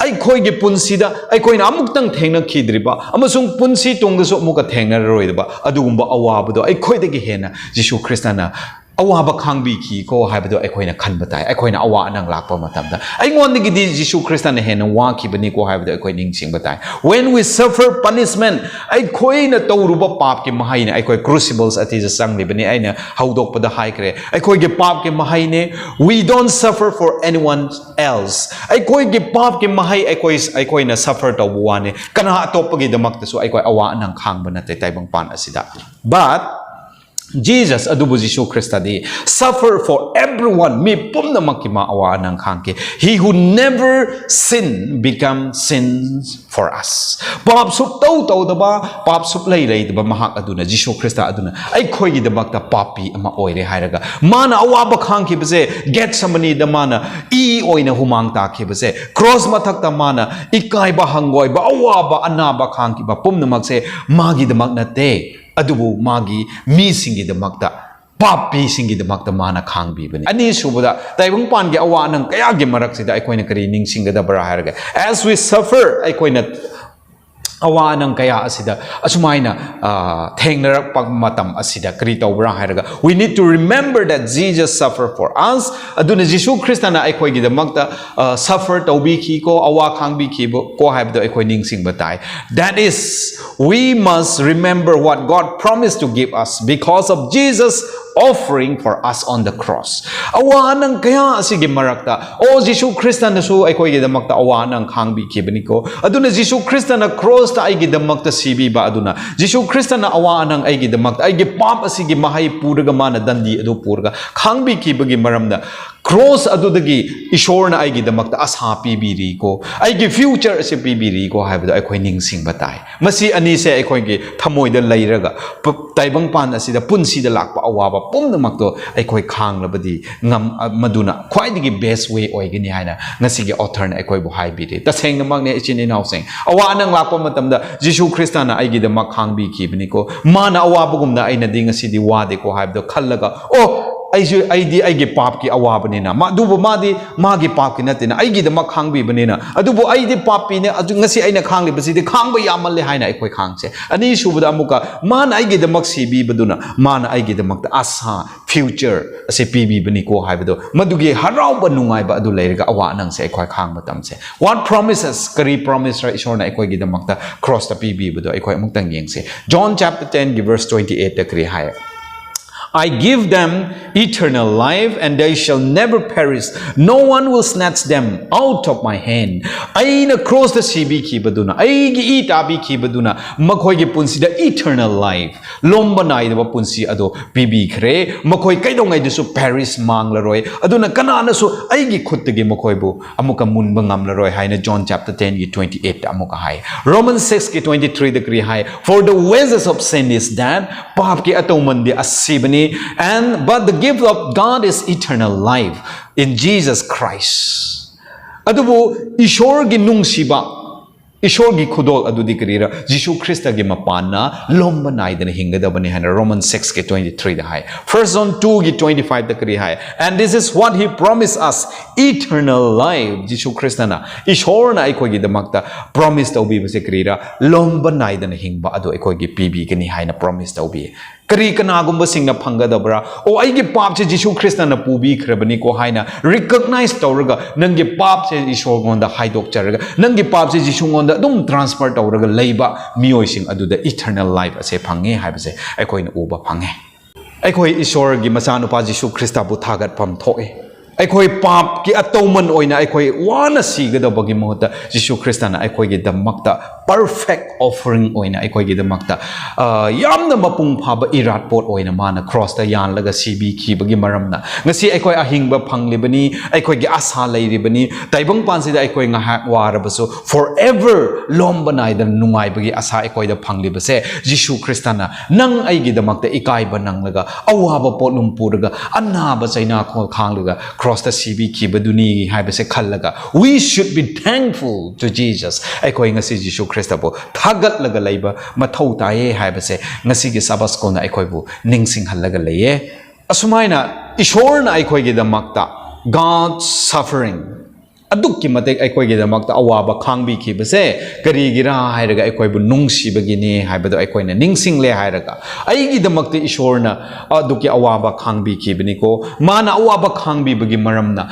Ai khoi gi punsi da ai khoi na amuk tang thengna khidri ba amasung punsi tong da so muka thengna roi da ba adugumba awa bu do ai khoi da gi hena Jishu Krista na awa ba khangbi ki ko hai ba do ai khoi na khan batai ai khoi na awa anang lakpa matam da ai ngon gi di Jishu Krista na hena wa ki bani ko hai ba do ai khoi ning sing batai. When we suffer punishment ai khoi na tawru ba pap ki mahai na ai khoi crucibles ati ja sang li bani ai na haudok pa da hai kre ai khoi gi pap ki mahai ne we don't suffer for anyone else. Ai khoi gi pap ki mahai ai khoi na suffer to buwa ne kana atop pa gi damak ta so ai khoi awa anang khang ba na tai bang pan asida. But Jesus adubu Jishu Krista di suffer for everyone mi pum na makima awa nang khangke. He who never sin become sins for us. Pap sup tau da ba pap sup lai da ba mahak aduna Jishu Krista aduna ai khoi gi damak ta papi ama oire hairaga mana awa ba khangki base Gethsemane da mana I oina humang ta ki base cross mathak ta mana ikai ba hangoi ba awa ba ana ba khangki ba pum na mak se magi damak na te adubu magi mi singi damakta papi singi damakta mana khangbi bani ani subada taibung pan ge awa nang kaya ge marak sida aikoina kari ning singa da bara harga as we suffer aikoina awa nang kaya asida asumaina thengnarak pag matam asida kari tawbra harga we need to remember that Jesus suffered for us aduna Jishu Krista na aikoi gi damakta suffer tawbi ki ko awa khangbi ki ko haibdo aikoi ning sing batai. That is, we must remember what God promised to give us because of Jesus offering for us on the cross. Awa nang kaya asigi marakta o Jishu Krista na su aikoi gi damakta awa nang khangbi ki bani ko aduna Jishu Krista na cross ta ai gi damakta sibi ba aduna Jishu Krista na awa nang ai gi damakta ai gi pap asigi mahai puraga mana dandi adu purga khangbi ki bagi maramda cross adudagi ishor na ai gi damakta asa pibiri ko ai gi future ase pibiri ko haibda aikoi ning sing batai masi ani se aikoi gi thamoi da lairaga taibang pan asida punsi da lakpa awa pum namakto aikoi khang labadi ngam maduna khwai digi best way oigini haina ngasigi author na aikoi bu haibiri taseng namak ne ichin inau seng awa nang lakpa matamda Jishu Krista na aigi da makhang bi ki bini ko mana awa bugum na aina ding asidi wade ko haibdo khallaga oh aigi aigi pap ki awa banina ma dubu madi magi pap ki natina aigi da makhang bi banina adubu aidi papi ne aju ngasi aina khang li basidi khang ba yamal le haina aikoi khang se ani subada amuka man aigi da maksi bi baduna man aigi da makta asa future ase pb bani ko haibado madugi harau ba nungai ba adu leirga awa nang se aikoi khang matam se what promises kari promise ra ishor na aikoi gi da makta cross the pb bado aikoi amuk tang yeng se John chapter 10 verse 28 ta kri haya I give them eternal life and they shall never perish. No one will snatch them out of my hand. Aina cross the CB ki baduna. Aigi ita bi ki baduna. Makoy gi punsi the eternal life. Lomba na ida ba punsi ado bibi kre. Makoy kay dong ay so perish mang laroy. Aduna kanana so aigi khut gi makoy bu. Amuka mun bangam laroy hay na John chapter 10 gi 28 amuka hay. Romans 6 gi 23 degree hay. For the wages of sin is death. Pap ki atoman di asibani. But the gift of God is eternal life in Jesus Christ. Adubu ishor gi nungsiba ishor gi khudol adudi karira Jishu Krista gi mapana lomba nai da hinga da bani hana Romans 6 ke 23 da hai 1 John 2 gi 25 da kari hai and this is what he promised us eternal life Jishu Krista na ishor na aikoi gi damakta promise ta ubi base karira lomba nai da hingba ado aikoi gi pb gani hai na promise ta ubi kari kanagumba singna phangadabra o aigi pap che Jishu Krista na pubi khrabani ko haina recognize tawraga nangi pap che ishor gonda haidok charaga nangi pap che Jishu gonda dum transfer tawraga leiba miyoi sing aduda eternal life ase phange haibase aikoi na uba phange aikoi ishor gi masanu pa Jishu Krista bu thagat pham thoe ꯑꯩꯈꯣꯏ ꯄꯥꯞꯀꯤ ꯑꯇꯧꯃꯟ ꯑꯣꯏꯅ ꯑꯩꯈꯣꯏ ꯋꯥꯅ ꯁꯤꯒꯗꯕꯒꯤ ꯃꯍꯨꯠꯇ ꯖꯤꯁꯨ ꯈ꯭ꯔꯤꯁꯇꯅ ꯑꯩꯈꯣꯏꯒꯤꯗꯃꯛꯇ perfect offering ꯑꯣꯏꯅ ꯑꯩꯈꯣꯏꯒꯤꯗꯃꯛꯇ ꯌꯥꯝꯅ ꯃꯄꯨꯡ ꯐꯥꯕ ꯏꯔꯥꯠꯄꯣꯠ ꯑꯣꯏꯅ ꯃꯥꯅ ꯀ꯭ꯔꯣꯁꯇ ꯌꯥꯜꯂꯒ ꯁꯤꯕꯤꯈꯤꯕꯒꯤ ꯃꯔꯝꯅ ꯉꯁꯤ ꯑꯩꯈꯣꯏ ꯑꯍꯤꯡꯕ ꯐꯪꯂꯤꯕꯅꯤ ꯑꯩꯈꯣꯏꯒꯤ ꯑꯁꯥ ꯂꯩꯔꯤꯕꯅꯤ ꯇꯥꯏꯕꯪꯄꯥꯟꯁꯤꯗ ꯑꯩꯈꯣꯏ ꯉꯥꯏꯍꯥꯛ ꯋꯥꯔꯕꯁꯨ ꯐꯣꯔ ꯑꯦꯚꯔ ꯂꯣꯝꯕ ꯅꯥꯏꯗꯅ ꯅꯨꯡꯉꯥꯏꯕꯒꯤ ꯑꯁꯥ ꯑꯩꯈꯣꯏꯗ ꯐꯪꯂꯤꯕꯁꯦ ꯖꯤꯁꯨ ꯈ꯭ꯔꯤꯁꯇꯅ ꯅꯪ ꯑꯩꯒꯤꯗꯃꯛꯇ ꯏꯀꯥꯏꯕ ꯅꯪꯂꯒ ꯑꯋꯥꯕ ꯄꯣꯠꯂꯨꯝ ꯄꯨꯔꯒ ꯑꯅꯥꯕ ꯆꯩꯅꯥ ꯈꯥꯡꯂꯒ ꯀ꯭ꯔꯣꯁꯇ ꯁꯤꯕꯤꯈꯤꯕꯗꯨꯅꯤ ꯍꯥꯏꯕꯁꯦ ꯈꯜꯂꯒ we should be thankful to Jesus ꯑꯩꯈꯣꯏ ꯉꯁꯤ ꯖꯤꯁꯨ ꯈ꯭ꯔꯤꯁꯇꯕꯨ ꯊꯥꯒꯠꯂꯒ ꯂꯩꯕ ꯃꯊꯧ ꯇꯥꯏꯌꯦ ꯍꯥꯏꯕꯁꯦ ꯉꯁꯤꯒꯤ ꯁꯥꯕꯠ ꯁ꯭ꯀꯨꯜꯅ ꯑꯩꯈꯣꯏꯕꯨ ꯅꯤꯡꯁꯤꯡꯍꯜꯂꯒ ꯂꯩꯌꯦ ꯑꯁꯨꯃꯥꯏꯅ ꯏꯁꯣꯔꯅ ꯑꯩꯈꯣꯏꯒꯤꯗꯃꯛꯇ God's suffering ꯑꯗꯨꯛꯀꯤ ꯃꯇꯤꯛ ꯑꯩꯈꯣꯏꯒꯤꯗꯃꯛꯇ ꯑꯋꯥꯕ ꯈꯥꯡꯕꯤꯈꯤꯕꯁꯦ ꯀꯔꯤꯒꯤꯔꯥ ꯍꯥꯏꯔꯒ ꯑꯩꯈꯣꯏꯕꯨ ꯅꯨꯡꯁꯤꯕꯒꯤꯅꯤ ꯍꯥꯏꯕꯗꯣ ꯑꯩꯈꯣꯏꯅ ꯅꯤꯡꯁꯤꯡꯂꯦ ꯍꯥꯏꯔꯒ ꯑꯩꯒꯤꯗꯃꯛꯇ ꯏꯁꯣꯔꯅ ꯑꯗꯨꯛꯀꯤ ꯑꯋꯥꯕ ꯈꯥꯡꯕꯤꯈꯤꯕꯅꯤꯀꯣ ꯃꯥꯅ ꯑꯋꯥꯕ ꯈꯥꯡꯕꯤꯕꯒꯤ ꯃꯔꯝꯅ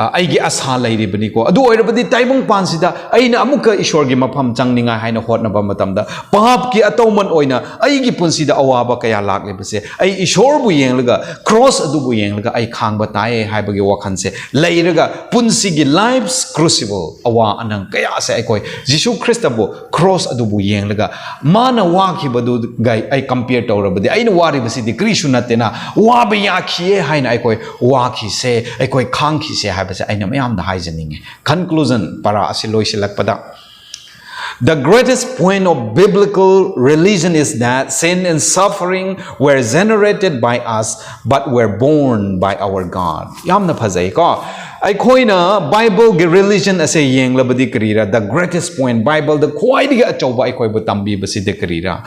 ꯑꯩꯒꯤ ꯑꯁꯥ ꯂꯩꯔꯤꯕꯅꯤꯀꯣ ꯑꯗꯨ ꯑꯣꯏꯔꯕꯗꯤ ꯇꯥꯏꯕꯪꯄꯥꯟꯁꯤꯗ ꯑꯩꯅ ꯑꯃꯨꯛꯀ ꯏꯁꯣꯔꯒꯤ ꯃꯐꯝ ꯆꯪꯅꯤꯡꯉꯥꯏ ꯍꯥꯏꯅ ꯍꯣꯠꯅꯕ ꯃꯇꯝꯗ ꯄꯥꯞꯀꯤ ꯑꯇꯧꯃꯟ ꯑꯣꯏna ꯑꯩꯒꯤ ꯄꯨꯟꯁꯤꯗ ꯑꯋꯥꯕ ꯀꯌꯥ ꯂꯥꯛꯂꯤꯕꯁꯦ ꯑꯩ ꯏꯁꯣꯔꯕꯨ ꯌꯦꯡꯂꯒ ꯀ꯭ꯔꯣꯁ ꯑꯗꯨꯕꯨ ꯌꯦꯡꯂꯒ ꯑꯩ ꯈꯥꯡꯕ ꯇꯥꯏꯌꯦ ꯍꯥꯏꯕꯒꯤ ꯋꯥꯈꯜꯁꯦ ꯂꯩꯔꯒ ꯄꯨꯟꯁꯤꯒꯤ ꯂꯥꯏꯐꯁ crucible ꯑꯋꯥ ꯑꯅꯪ ꯀꯌꯥꯁꯦ ꯑꯩꯈꯣꯏ ꯖꯤꯁꯨ ꯈ꯭ꯔꯤꯁꯇꯕꯨ ꯀ꯭ꯔꯣꯁ ꯑꯗꯨꯕꯨ ꯌꯦꯡꯂꯒ ꯃꯥꯅ ꯋꯥꯈꯤꯕꯗꯨꯒ ꯑꯩ ꯀꯝꯄꯤꯌꯔ ꯇꯧꯔꯕꯗꯤ ꯑꯩꯅ ꯋꯥꯔꯤꯕꯁꯤꯗꯤ ꯀꯔꯤꯁꯨ ꯅꯠꯇꯦꯅ ꯋꯥꯕ ꯌꯥꯈꯤꯌꯦ ꯍꯥꯏꯅ ꯑꯩꯈꯣꯏ ꯋꯥꯈꯤꯁꯦ ꯑꯩꯈꯣꯏ ꯈꯥꯡꯈꯤꯁꯦ ꯍꯥꯏꯕꯁꯦ ꯑꯩꯅ ꯃꯌꯥꯝꯗ ꯍꯥꯏꯖꯅꯤꯡꯉꯦ ꯀꯟꯀ꯭ꯂꯨꯖꯟ ꯄꯔꯥ ꯑꯁꯤ ꯂꯣꯏꯁꯤꯜꯂꯛꯄꯗ The greatest point of biblical religion is that sin and suffering were generated by us but were born by our God. Yamna phajai ko. Aikoina Bible ge religion ase yenglabadi karira the greatest point Bible the khwaidigi achauba aikoi bu tambi basi de karira.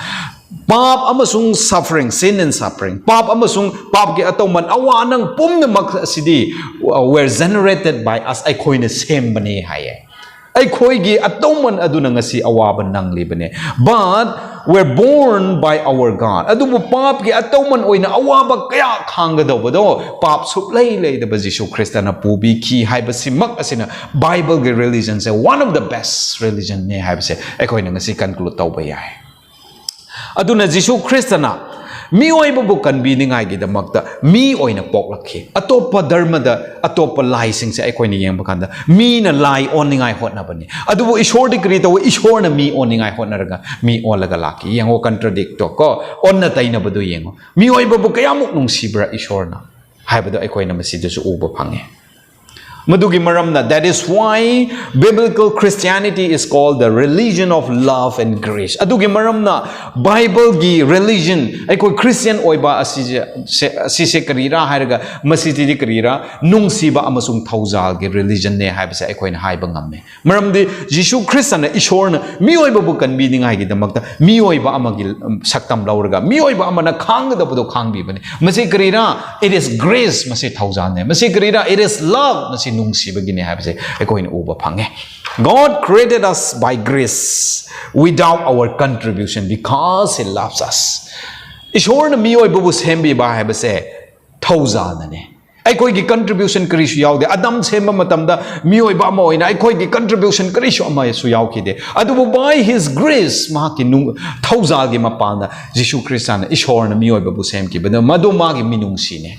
Pap amasung suffering sin and suffering. Pap amasung pap ge atauman awanang pumnamak asidi were generated by us aikoina sembane haye. ꯑꯩꯈꯣꯏꯒꯤ ꯑꯇꯧꯃꯟ ꯑꯗꯨꯅ ꯉꯁꯤ ꯑꯋꯥꯕ ꯅꯪꯂꯤꯕꯅꯦ but we're born by our God ꯑꯗꯨꯕꯨ ꯄꯥꯞꯀꯤ ꯑꯇꯧꯃꯟ ꯑꯣꯏꯅ ꯑꯋꯥꯕ ꯀꯌꯥ ꯈꯥꯡꯒꯗꯧꯕꯗꯣ ꯄꯥꯞ ꯁꯨꯛꯂꯩ ꯂꯩꯗꯕ ꯖꯤꯁꯨ ꯈ꯭ꯔꯤꯁꯇꯅ ꯄꯨꯕꯤꯈꯤ ꯍꯥꯏꯕꯁꯤꯃꯛ ꯑꯁꯤꯅ ꯕꯥꯏꯕꯜꯒꯤ ꯔꯤꯂꯤꯖꯟꯁꯦ one of the best religionꯅꯦ ꯍꯥꯏꯕꯁꯦ ꯑꯩꯈꯣꯏꯅ ꯉꯁꯤ ꯀꯟꯀ꯭ꯂꯨꯗ ꯇꯧꯕ ꯌꯥꯏ ꯑꯗꯨꯅ ꯖꯤꯁꯨ ꯈ꯭ꯔꯤꯁꯇꯅ ꯃꯤꯑꯣꯏꯕꯕꯨ ꯀꯟꯕꯤꯅꯤꯡꯉꯥꯏꯒꯤꯗꯃꯛꯇ ꯃꯤ ꯑꯣꯏꯅ ꯄꯣꯛꯂꯛꯈꯤ ꯑꯇꯣꯞꯄ ꯙꯔꯃꯗ ꯑꯇꯣꯞꯄ ꯂꯥꯏꯁꯤꯡꯁꯦ ꯑꯩꯈꯣꯏꯅ ꯌꯦꯡꯕ ꯀꯥꯟꯗ ꯃꯤꯅ ꯂꯥꯏ ꯑꯣꯟꯅꯤꯡꯉꯥꯏ ꯍꯣꯠꯅꯕꯅꯤ ꯑꯗꯨꯕꯨ ꯏꯁꯣꯔꯗꯤ ꯀꯔꯤ ꯇꯧꯏ ꯏꯁꯣꯔꯅ ꯃꯤ ꯑꯣꯟꯅꯤꯡꯉꯥꯏ ꯍꯣꯠꯅꯔꯒ ꯃꯤ ꯑꯣꯜꯂꯒ ꯂꯥꯛꯈꯤ ꯌꯦꯡꯉꯣ ꯀꯟꯇ꯭ꯔꯗꯤꯛꯇꯣ ꯀꯣ ꯑꯣꯟꯅ ꯇꯩꯅꯕꯗꯨ ꯌꯦꯡꯉꯣ ꯃꯤꯑꯣꯏꯕꯕꯨ ꯀꯌꯥꯃꯨꯛ ꯅꯨꯡꯁꯤꯕ꯭ꯔꯥ ꯏꯁꯣꯔꯅ ꯍꯥꯏꯕꯗꯣ ꯑꯩꯈꯣꯏꯅ ꯃꯁꯤꯗꯁꯨ ꯎꯕ ꯐꯪꯉꯦ Madugi maramna that is why biblical Christianity is called the religion of love and grace adugi maramna Bible gi religion aikoi Christian oiba asise karira hairaga masidi karira nungsiba amasung thaujal gi religion ne haibase aikoi na haiba ngamme maramdi Jisu Christ na ishorna mioiba bu kan bininga gi damakta mioiba amagi saktam lauraga mioiba amana khangda budo khangbi bane masi karira it is grace masi thaujal ne masi karira it is love masi nungsibagini habise ekoina uba phange God created us by grace without our contribution because he loves us ishorna miyoi babu sembi ba habise thousand ne aikoi gi contribution karisu yaude adam semba matamda miyoi ba ma oina aikoi gi contribution karisu ama su yaukide adubu by his grace ma ki nung thousand gi mapanda Jisu Christ na ishorna miyoi babu semki bana madu ma gi minungsi ne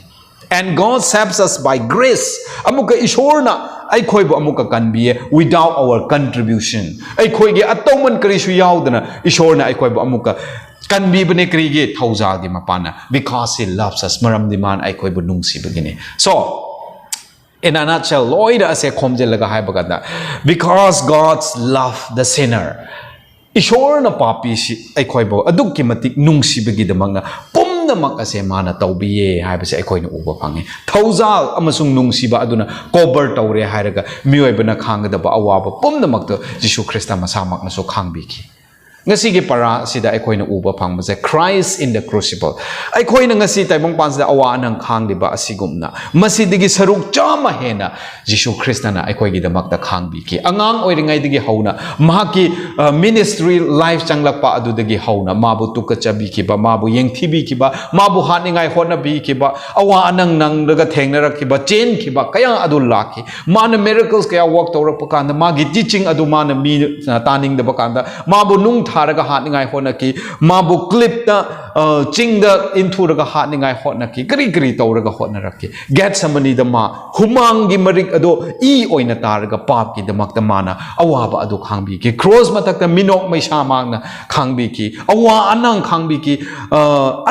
And God saves us by grace. Amuka ishorna aikoi bu amuka kanbiye without our contribution. Aikoi ge atauman karisu yaudana ishorna aikoi bu amuka kanbi bane krige thauza gi mapana because he loves us. Maram diman aikoi bu nungsi begini. So in a nutshell, loida ase khomje laga hai bagada because God's love the sinner. Ishorna papi si aikoi bu adukki matik nungsi begidamangna mak ase mana taubiye haibase aikoina uba phange thousal amasung nungsiba aduna cover tawre hairaga mioibana khangdaba awaba pumnamakto Jisu Christa masamakna so khangbiki ngasi gi para sida aikoina uba phangbase Christ in the crucible aikoina ngasi taibong pansida awa anang khangdiba asigumna masidigi saruk chama hena Jisu Christa na aikoigi damakta khangbiki angang oiringai digi hauna mahaki ministry life changlakpa adudagi hauna mabu tukachabi kiba mabu yengthibi kiba mabu haningai hona bi kiba awa anang nang daga thengnara kiba chain kiba kaya adu laki mana miracles kaya work tawrak pakanda magi teaching adu mana mi taning da bakanda mabu nung tharaga hatningai honaki mabu clipta chingda inthuraga hatningai hotnaki kari tawraga hotnaraki Gethsemane da ma humangi marik ado I oina taraga pap ki damakta mana awaba ado khangbi ki cross matakta minok mai samangna khangbi ki awa anang khangbi ki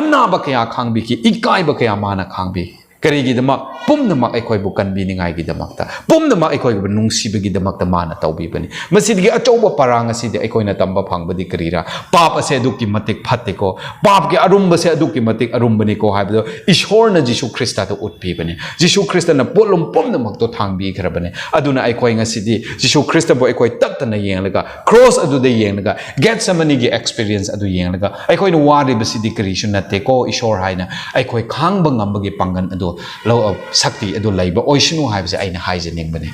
anaba kaya khangbi ki ikai ba kaya mana khangbi karigi damak pumnamak aikoi bu kanbi ningai gi damakta pumnamak aikoi bu nungsibi gi damakta mana tawbi bani masidi gi achoba parang asidi aikoi na tamba phangbadi karira pap ase aduki matik phatte ko pap gi arumba se aduki matik arumbani ko haibdo ishor na Jisu Krista to utpi bani Jisu Krista na polum pumnamak to thangbi khrabani aduna aikoi ngasidi Jisu Krista bo aikoi tatta na yenglaga cross adu de yenglaga Gethsemane gi experience adu yenglaga aikoi no wari basidi karisu natte ko ishor haina aikoi khangba ngambagi pangan adu lo sakti adu laiba oishinu haibse aina haijening bane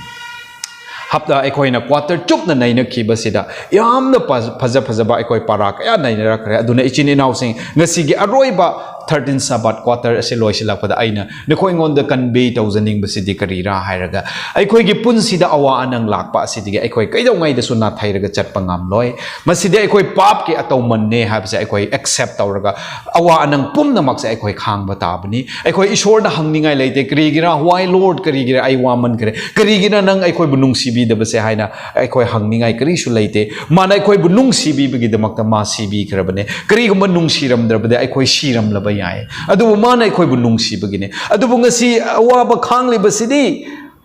hapda ekoina quarter chupna naina khibasida yamna phajaba ekoi para kaya naina rakre aduna ichini nausing ngasigi aroiba 13 Sabbath quarter ase loisilakpada aina nekoi ngonda convey tawjaning basidi karira hairaga aikoi gi punsida awa anang lakpa asidi aikoi kaidau ngai da sunna thairaga chatpa ngamloi masidi aikoi pap ki ataw manne habse aikoi accept tawraga awa anang pumna makse aikoi khangba tabani aikoi ishor na hangningai leite karigira why lord karigira ai waman kare karigira nang aikoi bunung sibi da base haina aikoi hangningai kari su leite mana aikoi bunung sibi bigi damakta ma sibi krabane karigum nung siram drabade aikoi siram laba adubu mana aikoi bu nungsi bagine adubu ngasi awaba khangli basidi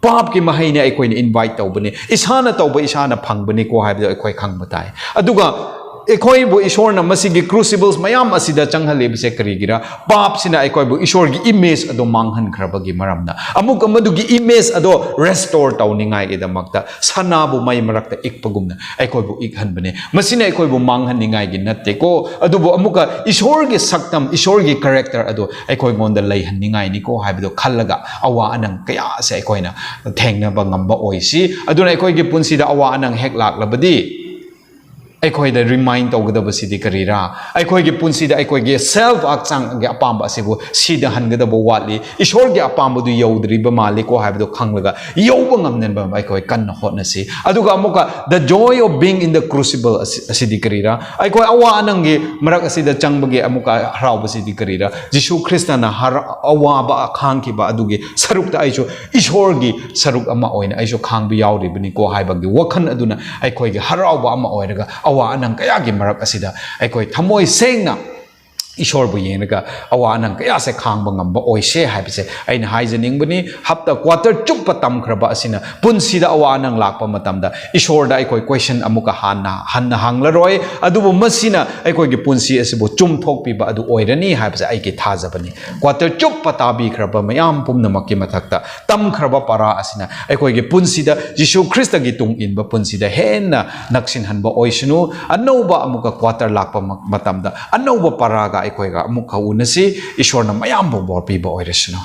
pap ki mahai ne aikoi ne invite tawbane isana tawba isana phangbane ko haibda aikoi khangba tai aduga aikoi bu ishor na masigi crucibles mayam asida changhale bise karigira pap sina aikoi bu ishor gi image ado manghan khrabagi maramna amuk amadugi image ado restore tawningai ge damakta sana bu mai marakta ikpagumna aikoi bu ikhan bane masina aikoi bu manghan ningai gi natte ko adubu amuka ishor gi saktam ishor gi character ado aikoi ngonda leihan ningai ni ko haibdo khallaga awa anang kaya se aikoi na thengna ba ngamba oisi aduna aikoi gi punsida awa anang hek lak labadi aikoi da remind tawgada sidi karira aikoi gi punsida aikoi gi self akchang gi apamba asibu sida hangada bo watli ishor gi apamba du yodri ba mali ko haibdo khanglaga yoba ngamnen ba aikoi kan hotna si aduga amuka the joy of being in the crucible asidi karira aikoi awa anangi marak asida changbagi amuka harau sidi karira Jisu Krista na har awa ba khang ki ba adugi saruk ta aicho ishor gi saruk ama oina aicho khang bi yawri bani ko haibagi wakhan aduna aikoi gi harau ba ama oiraga awa anang kaya gi marak asida aikoi thamoi sengna ishor bu yenga awa anang kaya se khangba ngamba oise haibse aina haijening bani hapta quarter chuppa tam khraba asina punsida awa anang lakpa matamda ishor da aikoi question amuka hanna hanglaroi adubu masina aikoi gi punsi asibu chumthok pi ba adu oirani haibse aiki thajabani quarter chuppa tabi khraba mayam pumna makki mathakta tam khraba para asina aikoi gi punsida Jisu Krista gi tung in ba punsida henna naksin hanba oisunu anauba amuka quarter lakpa matamda anauba paraga aikoi ga amukha unasi ishor na mayam bo bor pi ba oiresno